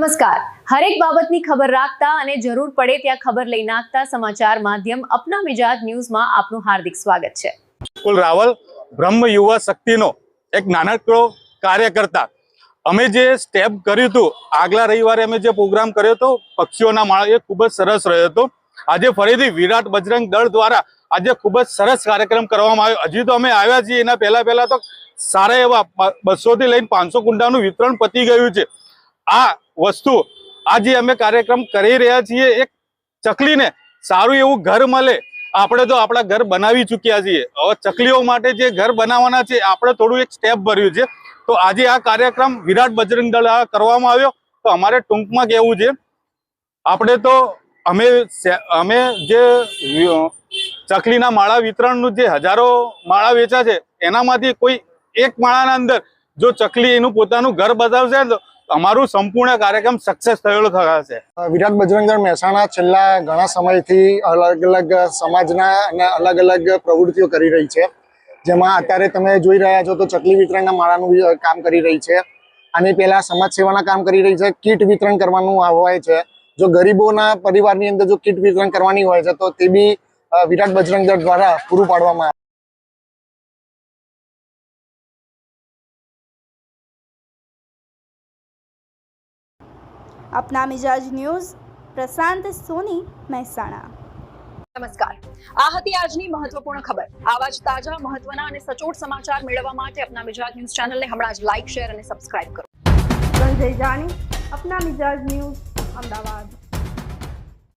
નમસ્કાર. હરેક બાબતની ખબર રાખતા અને જરૂર પડે ત્યાં ખબર લઈ નાખતા સમાચાર માધ્યમ અપના મિજાજ ન્યૂઝમાં આપનું હાર્દિક સ્વાગત છે. કુલ રાવલ બ્રહ્મ યુવા શક્તિનો એક નાનકડો કાર્યકર્તા. અમે જે સ્ટેપ કર્યું હતું આગલા રવિવારે અમે જે પ્રોગ્રામ કર્યો હતો પક્ષીઓના માળા, એ ખૂબ જ સરસ રહ્યો હતો. આજે ફરીથી વિરાટ બજરંગ દળ દ્વારા આજે ખૂબ જ સરસ કાર્યક્રમ કરવામાં આવ્યો. હજી તો અમે આવ્યા છીએ, એના પહેલા તો સારા એવા 200 થી લઈને 500 કુંડાનું વિતરણ પતી ગયું છે. આ વસ્તુ આજે અમે કાર્યક્રમ કરી રહ્યા છીએ. એક ચકલીને સારું એવું ઘર મળે. આપણે તો આપણા ઘર બનાવી ચૂક્યા છીએ, હવે ચકલીઓ માટે જે ઘર બનાવવાના છે આપણે થોડું એક સ્ટેપ ભર્યું છે. તો આજે આ કાર્યક્રમ વિરાટ બજરંગ દળ દ્વારા કરવામાં આવ્યો. તો અમારે ટૂંકમાં કહેવું છે, આપણે તો અમે જે ચકલીના માળા વિતરણનું જે હજારો માળા વેચા છે એનામાંથી કોઈ એક માળાના અંદર જો ચકલી એનું પોતાનું ઘર બતાવશે તો અમારું સંપૂર્ણ કાર્યક્રમ સક્સેસ થયેલો થશે. વિરાટ બજરંગ દળ મહેસાણા છેલ્લા ઘણા સમયથી અલગ અલગ સમાજના અને અલગ અલગ પ્રવૃત્તિઓ કરી રહી છે. જેમાં અત્યારે તમે જોઈ રહ્યા છો તો ચકલી વિતરણના માળાનું કામ કરી રહી છે. આની પહેલા સમાજ સેવાના કામ કરી રહી છે. કીટ વિતરણ કરવાનું હોય છે. જો ગરીબોના પરિવારની અંદર જો કીટ વિતરણ કરવાની હોય છે તો તે બી વિરાટ બજરંગ દળ દ્વારા પૂરું પાડવામાં આવે. अपना मिजाज न्यूज़ प्रशांत सोनी મહેસાણા. નમસ્કાર. આ હતી આજની મહત્વપૂર્ણ ખબર. આવા જ તાજા, મહત્વના અને સચોટ સમાચાર મેળવવા માટે અપના મિજાજ ન્યૂઝ ચેનલને હમણાં જ લાઈક, શેર અને સબસ્ક્રાઇબ કરો. સંજય જાની, અપના મિજાજ ન્યૂઝ, અમદાવાદ.